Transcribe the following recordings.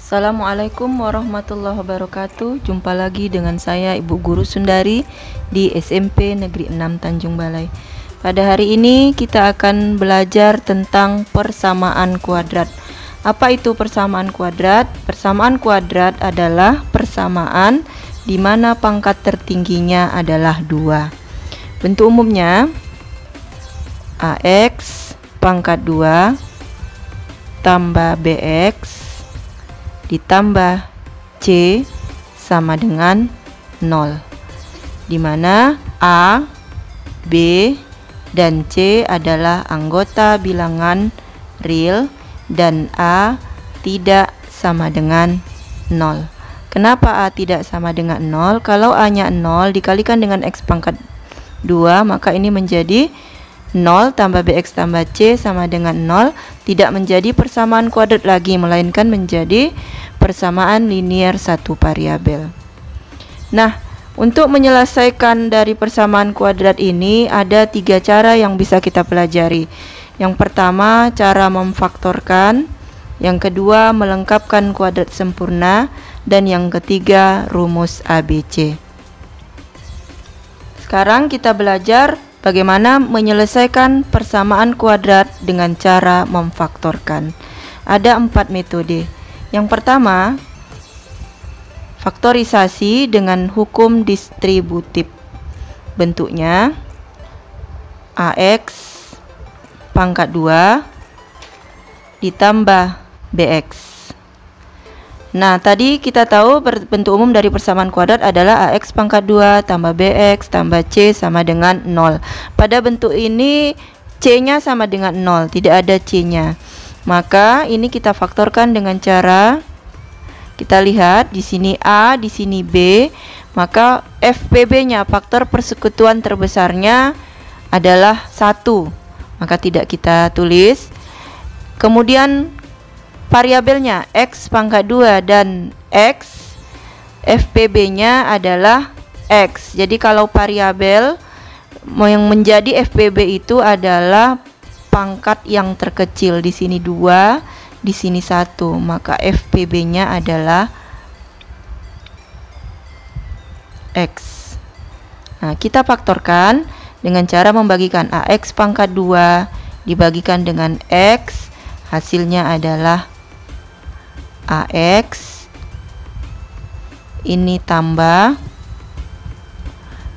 Assalamualaikum warahmatullahi wabarakatuh. Jumpa lagi dengan saya Ibu Guru Sundari di SMP Negeri 6 Tanjung Balai. Pada hari ini kita akan belajar tentang persamaan kuadrat. Apa itu persamaan kuadrat? Persamaan kuadrat adalah persamaan di mana pangkat tertingginya adalah 2. Bentuk umumnya AX pangkat 2 tambah BX ditambah C sama dengan 0, di mana A, B, dan C adalah anggota bilangan real dan A tidak sama dengan 0. Kenapa A tidak sama dengan 0? Kalau A-nya 0 dikalikan dengan X pangkat 2, maka ini menjadi 0 tambah BX tambah C sama dengan 0, tidak menjadi persamaan kuadrat lagi, melainkan menjadi persamaan linier satu variabel. Nah, untuk menyelesaikan dari persamaan kuadrat ini ada 3 cara yang bisa kita pelajari. Yang pertama, cara memfaktorkan. Yang kedua, melengkapkan kuadrat sempurna. Dan yang ketiga, rumus ABC. Sekarang kita belajar bagaimana menyelesaikan persamaan kuadrat dengan cara memfaktorkan. Ada 4 metode. Yang pertama, faktorisasi dengan hukum distributif. Bentuknya AX pangkat 2 ditambah BX. Nah, tadi kita tahu bentuk umum dari persamaan kuadrat adalah AX pangkat 2 tambah BX tambah C sama dengan 0. Pada bentuk ini C-nya sama dengan 0, tidak ada C-nya. Maka ini kita faktorkan dengan cara kita lihat di sini A, di sini B, maka FPB-nya, faktor persekutuan terbesarnya adalah 1. Maka tidak kita tulis. Kemudian variabelnya X pangkat 2 dan X, FPB-nya adalah X. Jadi kalau variabel yang menjadi FPB itu adalah pangkat yang terkecil, di sini 2, di sini 1, maka FPB-nya adalah X. Nah, kita faktorkan dengan cara membagikan AX pangkat 2 dibagikan dengan X, hasilnya adalah AX ini tambah,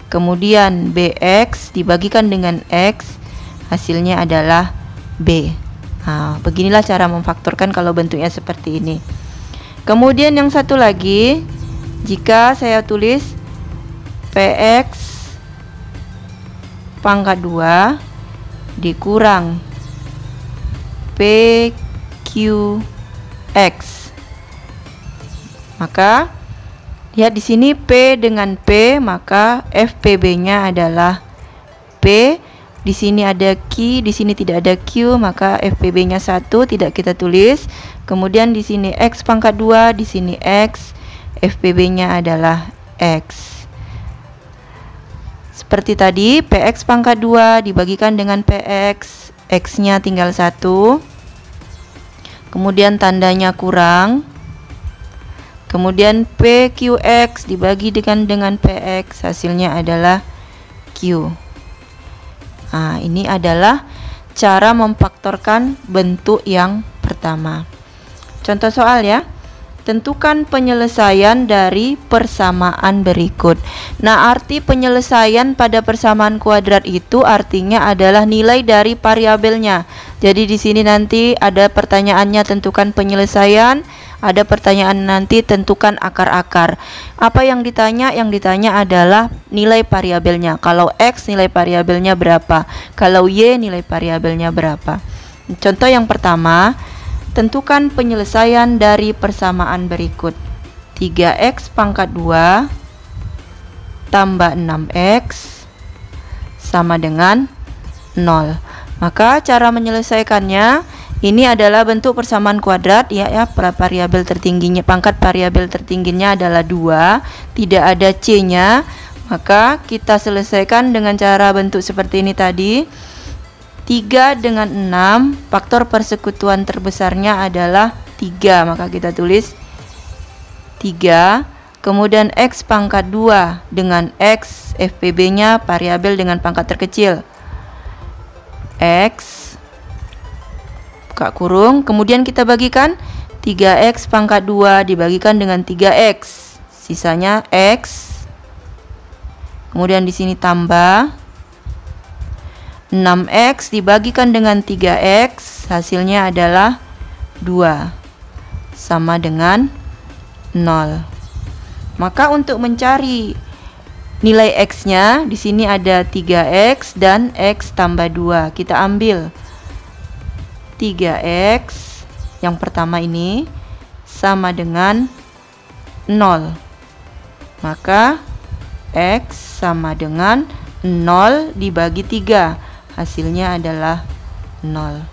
kemudian BX dibagikan dengan X, hasilnya adalah B. Nah, beginilah cara memfaktorkan kalau bentuknya seperti ini. Kemudian yang satu lagi, jika saya tulis PX pangkat 2 dikurang PQX, maka lihat di sini P dengan P, maka FPB-nya adalah P. Di sini ada Q, di sini tidak ada Q, maka FPB-nya 1, tidak kita tulis. Kemudian di sini X pangkat 2, di sini X, FPB-nya adalah X. Seperti tadi, PX pangkat 2 dibagikan dengan PX, X-nya tinggal 1. Kemudian tandanya kurang. Kemudian PQX dibagi dengan PX, hasilnya adalah Q. Nah, ini adalah cara memfaktorkan bentuk yang pertama. Contoh soal ya. Tentukan penyelesaian dari persamaan berikut. Nah, arti penyelesaian pada persamaan kuadrat itu artinya adalah nilai dari variabelnya. Jadi di sini nanti ada pertanyaannya tentukan penyelesaian, ada pertanyaan nanti tentukan akar-akar. Apa yang ditanya? Yang ditanya adalah nilai variabelnya. Kalau X nilai variabelnya berapa? Kalau Y nilai variabelnya berapa? Contoh yang pertama, tentukan penyelesaian dari persamaan berikut. 3X pangkat 2 tambah 6X sama dengan 0. Maka cara menyelesaikannya, ini adalah bentuk persamaan kuadrat ya, variabel tertingginya, pangkat variabel tertingginya adalah 2, tidak ada C-nya. Maka kita selesaikan dengan cara bentuk seperti ini tadi. 3 dengan 6, faktor persekutuan terbesarnya adalah 3, maka kita tulis 3, kemudian X pangkat 2 dengan X, FPB-nya variabel dengan pangkat terkecil. X, buka kurung, kemudian kita bagikan 3X pangkat 2 dibagikan dengan 3X. Sisanya X. Kemudian di sini tambah 6X dibagikan dengan 3X, hasilnya adalah 2 sama dengan 0. Maka untuk mencari nilai X-nya, di sini ada 3X dan X tambah 2. Kita ambil 3X yang pertama ini sama dengan 0. Maka X sama dengan 0 dibagi 3. Hasilnya adalah 0.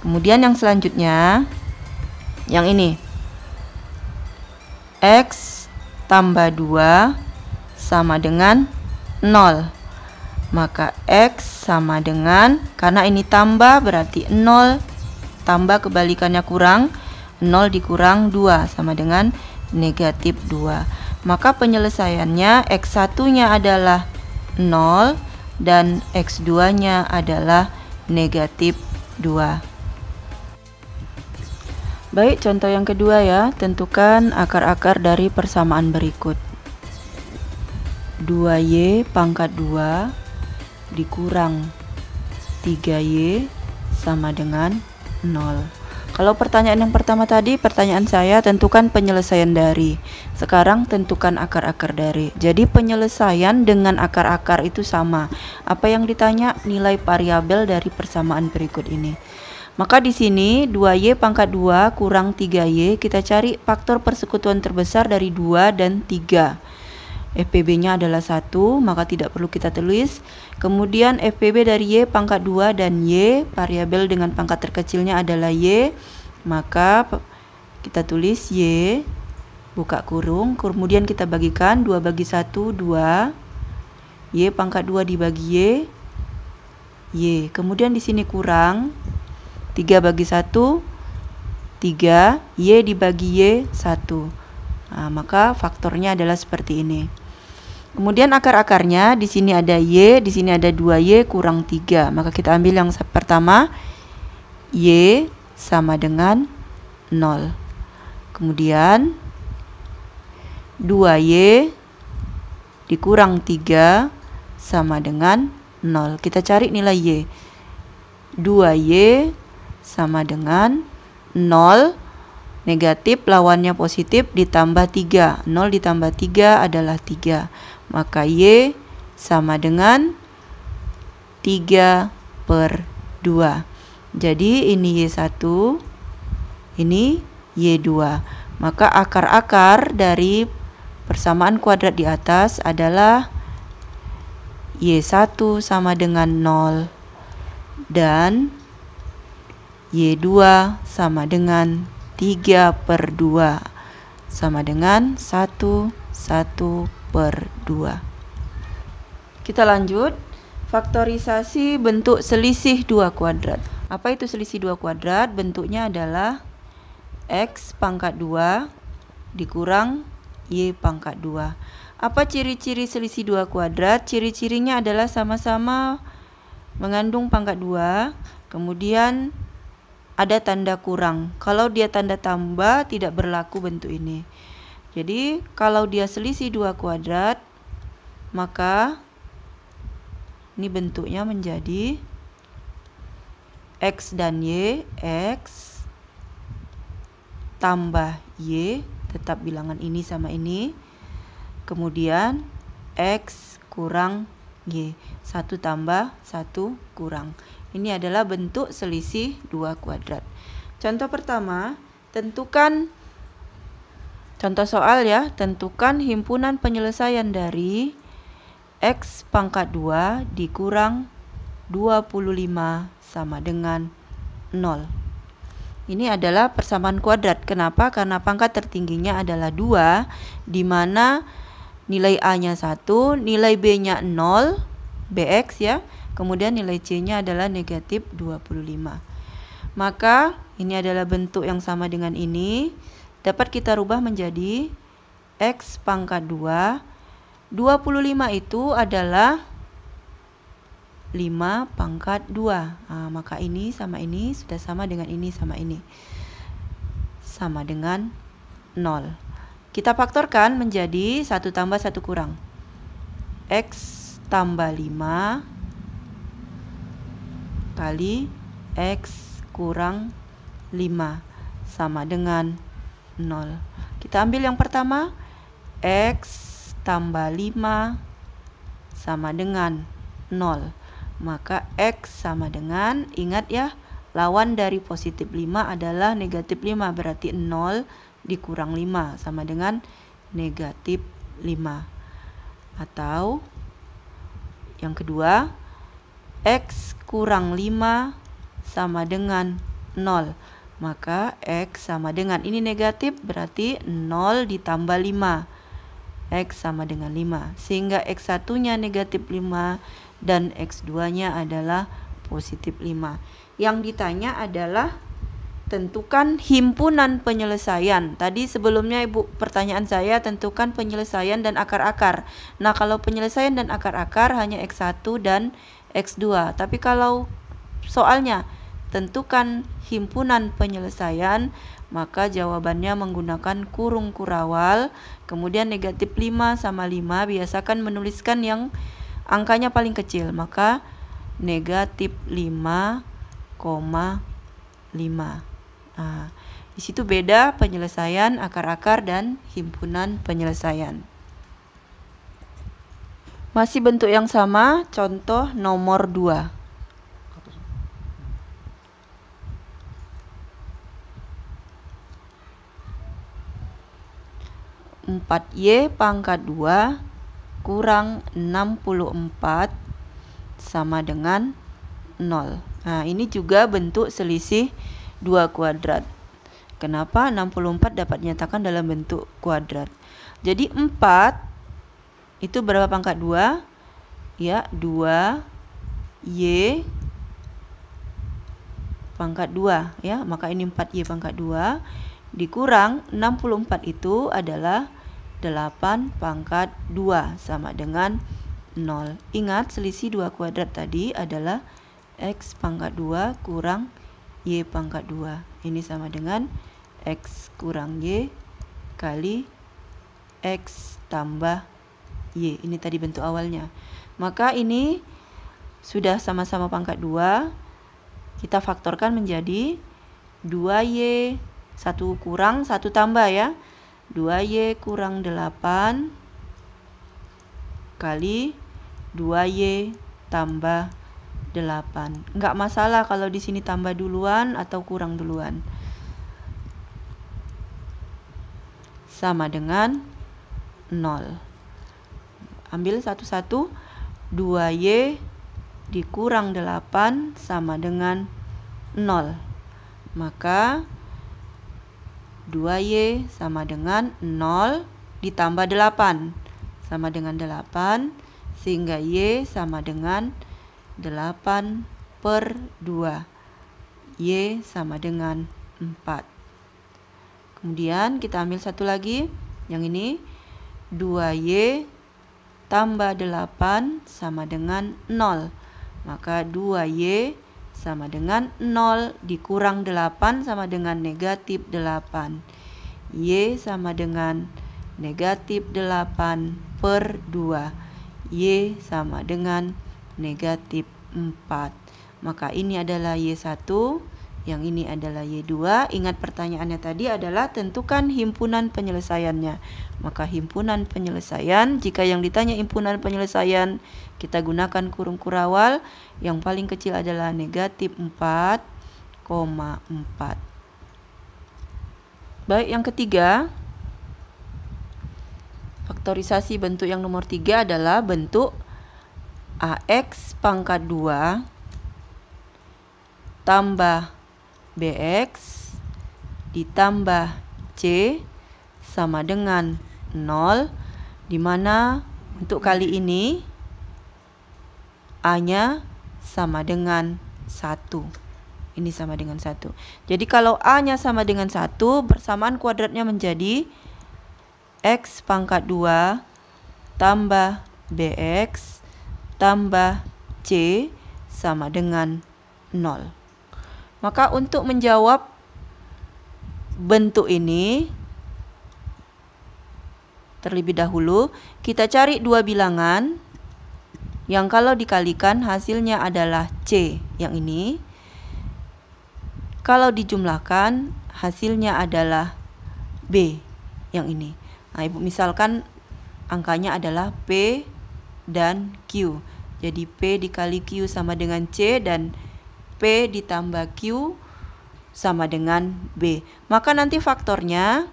Kemudian yang selanjutnya, yang ini. X tambah 2 sama dengan 0. Maka X sama dengan, karena ini tambah berarti 0 tambah kebalikannya kurang, 0 dikurang 2 sama dengan negatif 2. Maka penyelesaiannya X1-nya adalah 0 dan X2-nya adalah negatif 2. Baik, contoh yang kedua ya, tentukan akar-akar dari persamaan berikut. 2Y pangkat 2 dikurang 3Y sama dengan 0. Kalau pertanyaan yang pertama tadi, pertanyaan saya tentukan penyelesaian dari. Sekarang tentukan akar-akar dari. Jadi penyelesaian dengan akar-akar itu sama. Apa yang ditanya? Nilai variabel dari persamaan berikut ini. Maka di sini 2Y pangkat 2 kurang 3Y, kita cari faktor persekutuan terbesar dari 2 dan 3. FPB-nya adalah 1, maka tidak perlu kita tulis. Kemudian FPB dari Y pangkat 2 dan Y, variabel dengan pangkat terkecilnya adalah Y, maka kita tulis Y, buka kurung, kemudian kita bagikan 2 bagi 1, 2, Y pangkat 2 dibagi Y, Y. Kemudian di sini kurang 3 bagi 1, 3, Y dibagi Y, 1. Nah, maka faktornya adalah seperti ini. Kemudian akar-akarnya di sini ada Y, di sini ada 2Y kurang 3. Maka kita ambil yang pertama, Y sama dengan 0. Kemudian 2Y dikurang 3 sama dengan 0. Kita cari nilai Y. 2Y sama dengan 0. Negatif lawannya positif ditambah 3. 0 ditambah 3 adalah 3. Maka Y sama dengan 3/2. Jadi ini Y1, ini Y2. Maka akar-akar dari persamaan kuadrat di atas adalah Y1 sama dengan 0 dan Y2 sama dengan 3/2 sama dengan 1/2. Kita lanjut. Faktorisasi bentuk selisih 2 kuadrat. Apa itu selisih 2 kuadrat? Bentuknya adalah X pangkat 2 dikurang Y pangkat 2. Apa ciri-ciri selisih 2 kuadrat? Ciri-cirinya adalah sama-sama mengandung pangkat 2, kemudian ada tanda kurang. Kalau dia tanda tambah, tidak berlaku bentuk ini. Jadi kalau dia selisih 2 kuadrat, maka ini bentuknya menjadi X dan Y, X tambah Y, tetap bilangan ini sama ini. Kemudian X kurang Y, 1 tambah 1 kurang. Ini adalah bentuk selisih 2 kuadrat. Contoh pertama, tentukan, contoh soal ya, tentukan himpunan penyelesaian dari X pangkat 2 dikurang 25 sama dengan 0. Ini adalah persamaan kuadrat. Kenapa? Karena pangkat tertingginya adalah 2, di mana nilai A-nya 1, nilai B-nya 0, BX ya. Kemudian nilai C-nya adalah negatif 25. Maka ini adalah bentuk yang sama dengan ini. dapat kita rubah menjadi X pangkat 2. 25 itu adalah 5 pangkat 2. Maka ini sudah sama dengan ini sama ini. Sama dengan 0. Kita faktorkan menjadi 1 tambah 1 kurang. X tambah 5 kali X kurang 5 sama dengan 0. Kita ambil yang pertama, X tambah 5 sama dengan 0. Maka X sama dengan, ingat ya, lawan dari positif 5 adalah negatif 5. Berarti 0 dikurang 5 sama dengan negatif 5. Atau yang kedua, X kurang 5 sama dengan 0. Maka X sama dengan, ini negatif berarti 0 ditambah 5. X sama dengan 5. Sehingga X1 nya negatif 5 dan X2 nya adalah positif 5. Yang ditanya adalah tentukan himpunan penyelesaian. Tadi sebelumnya Ibu, pertanyaan saya tentukan penyelesaian dan akar-akar. Nah, kalau penyelesaian dan akar-akar hanya X1 dan X2. Tapi kalau soalnya tentukan himpunan penyelesaian, maka jawabannya menggunakan kurung kurawal. Kemudian negatif 5 sama 5, biasakan menuliskan yang angkanya paling kecil. Maka negatif 5,5. Di situ beda penyelesaian, akar-akar, dan himpunan penyelesaian. Masih bentuk yang sama, contoh nomor 2. Empat Y pangkat 2 kurang 64 sama dengan 0. Nah, ini juga bentuk selisih 2 kuadrat. Kenapa 64 dapat dinyatakan dalam bentuk kuadrat? Jadi 4 itu berapa pangkat 2? Ya, 2Y pangkat 2 ya. Maka ini 4Y pangkat 2 dikurang 64 itu adalah 8 pangkat 2 sama dengan 0. Ingat, selisih 2 kuadrat tadi adalah X pangkat 2 kurang Y pangkat 2. Ini sama dengan X kurang Y kali X tambah Y. Ini tadi bentuk awalnya. Maka ini sudah sama-sama pangkat 2. Kita faktorkan menjadi 2Y, 1 kurang 1 tambah ya. 2Y kurang 8 kali 2Y tambah 8. Enggak masalah kalau di sini tambah duluan atau kurang duluan. Sama dengan 0. Ambil satu-satu. 2Y dikurang 8 sama dengan 0. Maka 2Y sama dengan 0 ditambah 8 sama dengan 8. Sehingga Y sama dengan 8 per 2. Y sama dengan 4. Kemudian kita ambil satu lagi. Yang ini 2Y tambah 8 sama dengan 0. Maka 2Y sama dengan 0 dikurang 8 sama dengan negatif 8. Y sama dengan negatif 8 per 2. Y sama dengan negatif 4. Maka ini adalah Y1, yang ini adalah Y2. Ingat pertanyaannya tadi adalah tentukan himpunan penyelesaiannya. Maka himpunan penyelesaian, jika yang ditanya himpunan penyelesaian, kita gunakan kurung kurawal. Yang paling kecil adalah negatif 4,4. Baik, yang ketiga, faktorisasi bentuk yang nomor 3 adalah bentuk AX pangkat 2 tambah BX ditambah C sama dengan 0, di mana untuk kali ini A-nya sama dengan 1. Ini sama dengan 1. Jadi kalau A-nya sama dengan 1, persamaan kuadratnya menjadi X pangkat 2 tambah BX tambah C sama dengan 0. Maka untuk menjawab bentuk ini, terlebih dahulu kita cari dua bilangan yang kalau dikalikan hasilnya adalah C yang ini. Kalau dijumlahkan hasilnya adalah B yang ini. Nah, Ibu misalkan angkanya adalah P dan Q. Jadi P dikali Q sama dengan C dan P ditambah Q sama dengan B. Maka nanti faktornya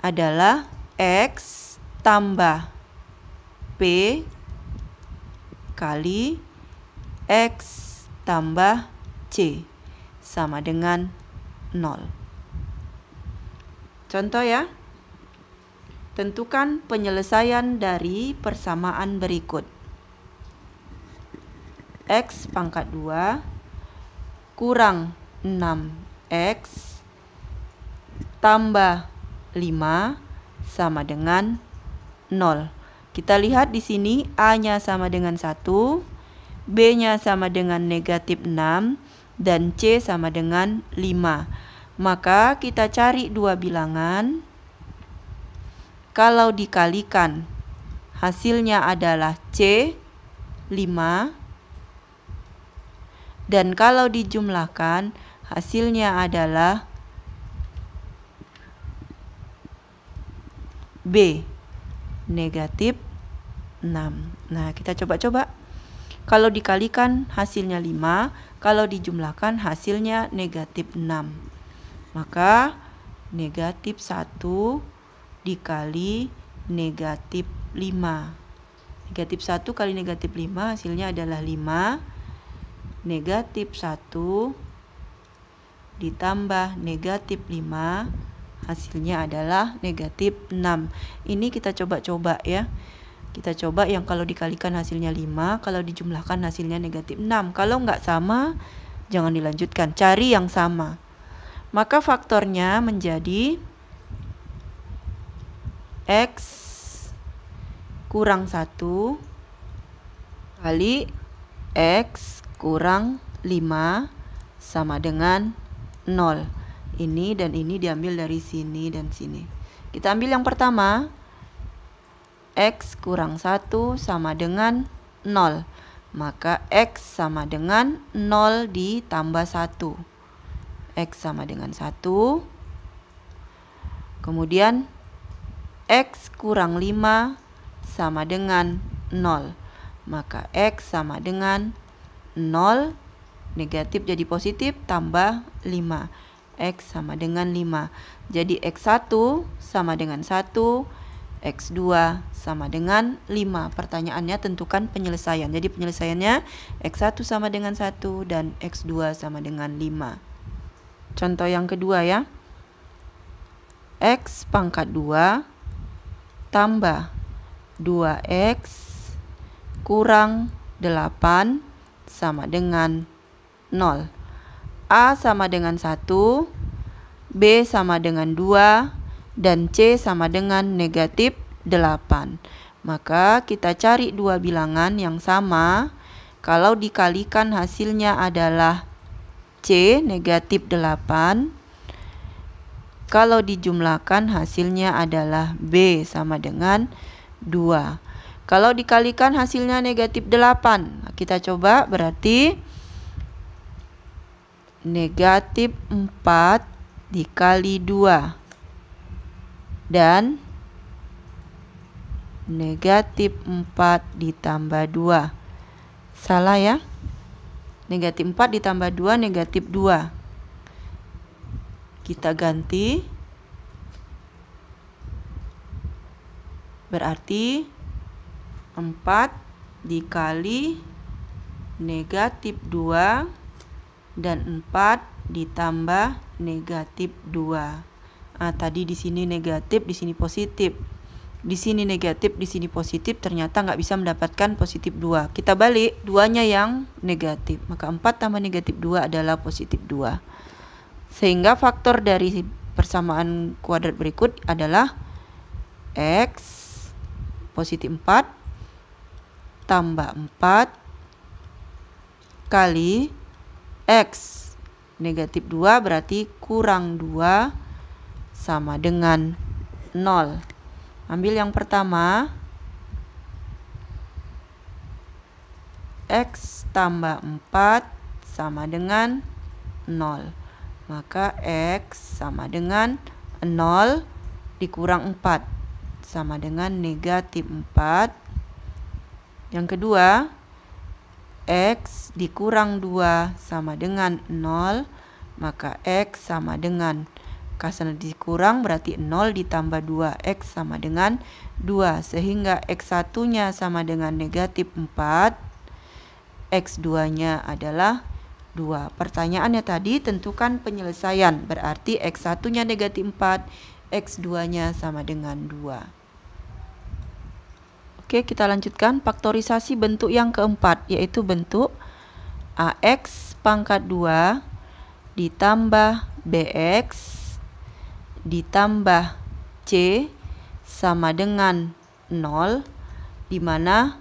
adalah X tambah P kali X tambah C sama dengan 0. Contoh ya. Tentukan penyelesaian dari persamaan berikut. X pangkat 2 kurang 6X tambah 5 sama dengan 0. Kita lihat di sini A-nya sama dengan 1, B-nya sama dengan negatif 6, dan C sama dengan 5. Maka kita cari dua bilangan. Kalau dikalikan hasilnya adalah C 5. Dan kalau dijumlahkan hasilnya adalah B negatif 6. Nah, kita coba-coba. Kalau dikalikan hasilnya 5, kalau dijumlahkan hasilnya negatif 6. Maka negatif 1 dikali negatif 5. Negatif 1 kali negatif 5 hasilnya adalah 5. Negatif 1 ditambah negatif 5 hasilnya adalah negatif 6. Ini kita coba-coba ya. Kita coba yang kalau dikalikan hasilnya 5, kalau dijumlahkan hasilnya negatif 6. Kalau nggak sama, jangan dilanjutkan. Cari yang sama. Maka faktornya menjadi X kurang 1 kali X kurang 5 sama dengan 0. Ini dan ini diambil dari sini dan sini. Kita ambil yang pertama. X kurang 1 sama dengan 0. Maka X sama dengan 0 ditambah 1. X sama dengan 1. Kemudian X kurang 5 sama dengan 0. Maka X sama dengan 0, negatif jadi positif, tambah 5. X sama dengan 5. Jadi X1 sama dengan 1, X2 sama dengan 5. Pertanyaannya tentukan penyelesaian. Jadi penyelesaiannya X1 sama dengan 1 dan X2 sama dengan 5. Contoh yang kedua ya. X pangkat 2 tambah 2X kurang 8 sama dengan 0. A sama dengan 1, B sama dengan 2, dan C sama dengan negatif 8. Maka kita cari dua bilangan yang sama. Kalau dikalikan hasilnya adalah C negatif 8. Kalau dijumlahkan hasilnya adalah B sama dengan 2. Kalau dikalikan hasilnya negatif 8. Kita coba, berarti negatif 4 dikali 2. Dan negatif 4 ditambah 2. Salah ya. Negatif 4 ditambah 2, negatif 2. Kita ganti. Berarti 4 dikali negatif 2 dan 4 ditambah negatif 2. Tadi di sini negatif, di sini positif. di sini negatif, di sini positif, ternyata nggak bisa mendapatkan positif 2. Kita balik, 2-nya yang negatif. Maka 4 tambah negatif 2 adalah positif 2. Sehingga faktor dari persamaan kuadrat berikut adalah X positif 4 tambah 4 kali X negatif 2 berarti kurang 2 sama dengan 0. Ambil yang pertama, X tambah 4 sama dengan 0. Maka X sama dengan 0 dikurang 4 sama dengan negatif 4. Yang kedua, X dikurang 2 sama dengan 0. Maka X sama dengan, karena dikurang berarti 0 ditambah 2, X sama dengan 2. Sehingga X1-nya sama dengan negatif 4, X2-nya adalah 2. Pertanyaannya tadi, tentukan penyelesaian. Berarti X1-nya negatif 4, X2-nya sama dengan 2. Oke, kita lanjutkan faktorisasi bentuk yang keempat, yaitu bentuk AX pangkat 2 ditambah BX ditambah C sama dengan 0, di mana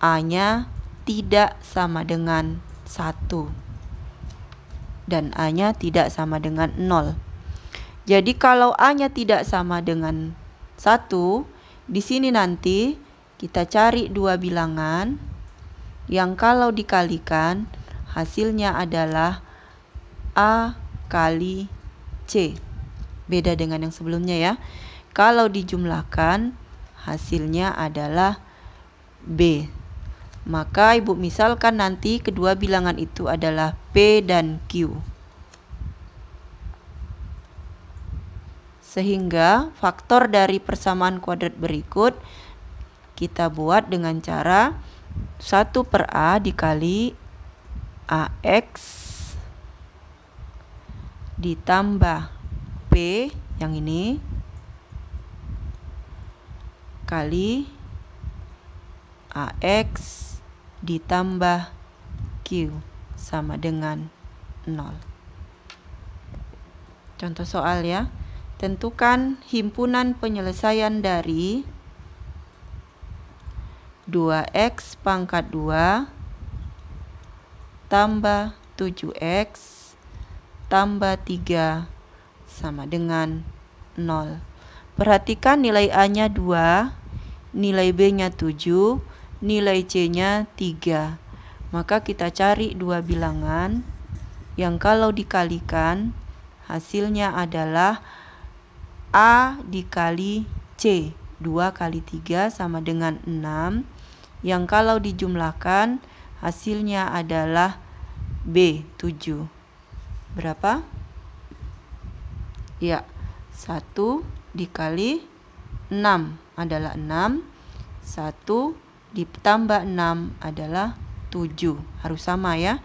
A-nya tidak sama dengan 1 dan A-nya tidak sama dengan 0. Jadi kalau A-nya tidak sama dengan 1, di sini nanti kita cari dua bilangan yang kalau dikalikan hasilnya adalah A kali C. Beda dengan yang sebelumnya ya. Kalau dijumlahkan hasilnya adalah B. Maka Ibu misalkan nanti kedua bilangan itu adalah P dan Q. Sehingga faktor dari persamaan kuadrat berikut kita buat dengan cara 1/A dikali AX ditambah P yang ini kali AX ditambah Q sama dengan 0. Contoh soal ya. Tentukan himpunan penyelesaian dari 2X pangkat 2 tambah 7X tambah 3 sama dengan 0. Perhatikan nilai A-nya 2, nilai B-nya 7, nilai C-nya 3. Maka kita cari dua bilangan yang kalau dikalikan hasilnya adalah A dikali C. 2 kali 3 sama dengan 6. Yang kalau dijumlahkan hasilnya adalah B, 7. Berapa? Ya, 1 dikali 6 adalah 6. 1 ditambah 6 adalah 7. Harus sama ya.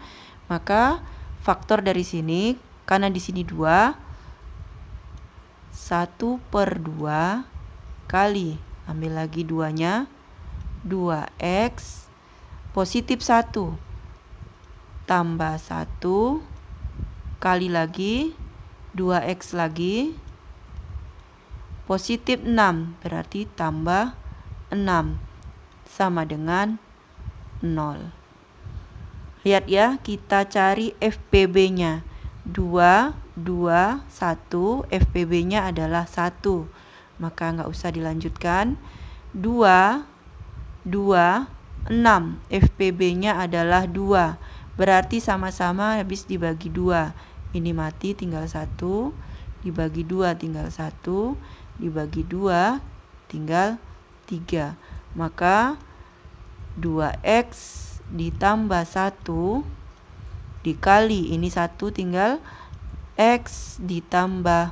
Maka faktor dari sini, karena di sini 2, 1/2 kali, ambil lagi 2-nya, 2X positif 1 tambah 1 kali lagi 2X lagi positif 6 berarti tambah 6 sama dengan 0. Lihat ya, kita cari FPB-nya 2, 2, 1, FPB-nya adalah 1. Maka nggak usah dilanjutkan. 2, 2, 6, FPB-nya adalah 2. Berarti sama-sama habis dibagi 2. Ini mati tinggal 1, dibagi 2 tinggal 1, dibagi 2 tinggal 3. Maka 2X ditambah 1 dikali ini 1 tinggal X ditambah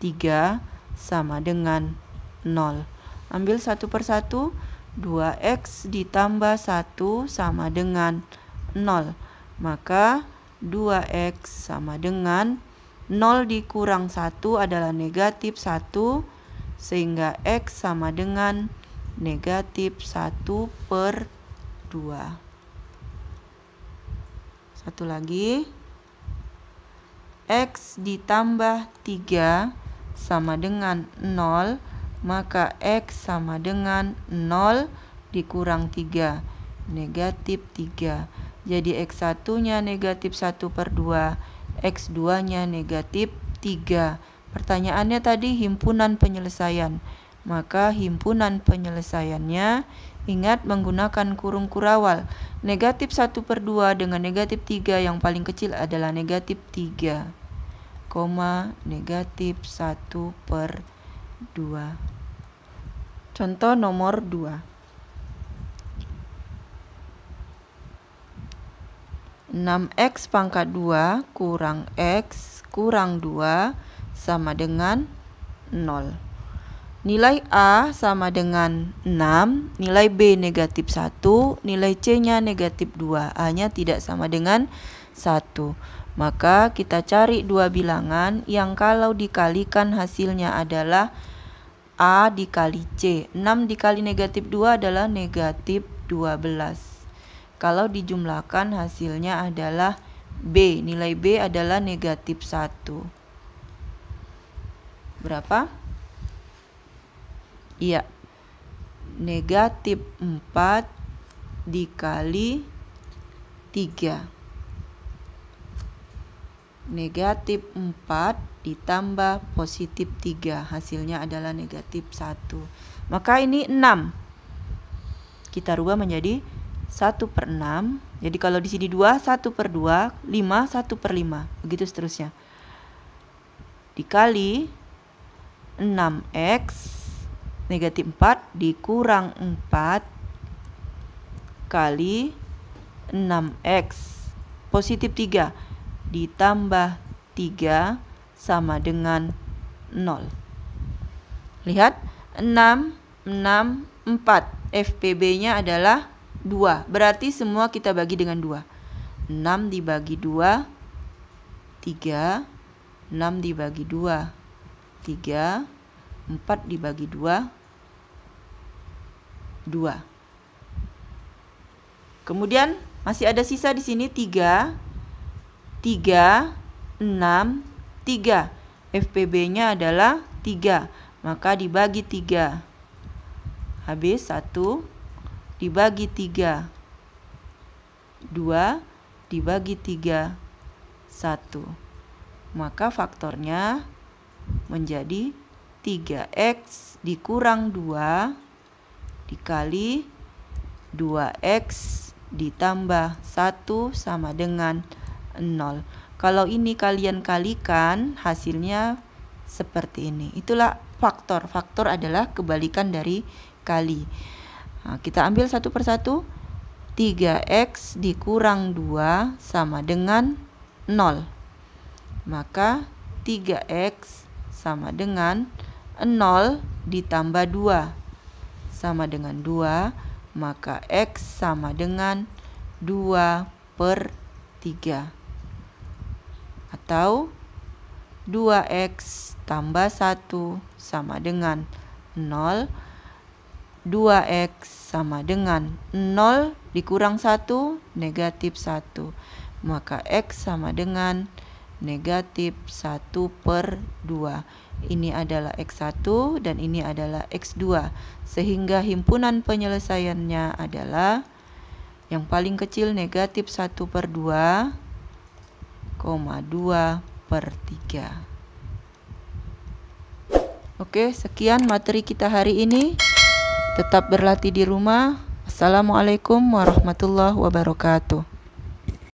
3 sama dengan 0. Ambil satu per satu. 2X ditambah 1 sama dengan 0. Maka 2X sama dengan 0 dikurang 1 adalah negatif 1. sehingga X sama dengan negatif 1/2. Satu lagi, X ditambah 3 sama dengan 0, maka X sama dengan 0 dikurang 3, negatif 3. Jadi X1 nya negatif 1/2, X2 nya negatif 3. Pertanyaannya tadi himpunan penyelesaian, maka himpunan penyelesaiannya, ingat menggunakan kurung kurawal. Negatif 1/2 dengan negatif 3 yang paling kecil adalah negatif 3, negatif 1/2. Contoh nomor 2. 6x pangkat 2 kurang x kurang 2 sama dengan 0. Nilai A sama dengan 6, nilai B negatif 1, nilai C-nya negatif 2, A-nya tidak sama dengan 1. Maka kita cari dua bilangan yang kalau dikalikan hasilnya adalah A dikali C. 6 dikali negatif 2 adalah negatif 12. Kalau dijumlahkan hasilnya adalah B, nilai B adalah negatif 1. Berapa? Iya, negatif 4 dikali 3. Negatif 4 ditambah positif 3, hasilnya adalah negatif 1. Maka ini 6. Kita rubah menjadi 1/6. Jadi kalau di sini 2, 1/2, 5, 1/5. Begitu seterusnya. Dikali 6x negatif 4 dikurang 4 kali 6x positif 3 ditambah 3 sama dengan 0. Lihat, 6, 6, 4. FPB-nya adalah 2. Berarti semua kita bagi dengan 2. 6 dibagi 2, 3. 6 dibagi 2, 3. 4 dibagi 2, 2. Kemudian masih ada sisa di sini 3, 3, 6, 3. FPB-nya adalah 3. Maka dibagi 3. Habis 1 dibagi 3, 2 dibagi 3, 1. Maka faktornya menjadi 3x dikurang 2 dikali 2x ditambah 1 sama dengan 0. Kalau ini kalian kalikan, hasilnya seperti ini. Itulah faktor. Faktor adalah kebalikan dari kali. Nah, kita ambil satu persatu. 3x dikurang 2 sama dengan 0. Maka 3x sama dengan 0 ditambah 2 sama dengan 2. Maka x sama dengan 2/3. Atau 2x tambah 1 sama dengan 0. 2x sama dengan 0 dikurang 1, negatif 1. Maka x sama dengan negatif 1/2. Ini adalah x1 dan ini adalah x2. Sehingga himpunan penyelesaiannya adalah yang paling kecil negatif 1/2, 2/3. Oke, sekian materi kita hari ini. Tetap berlatih di rumah. Assalamualaikum warahmatullahi wabarakatuh.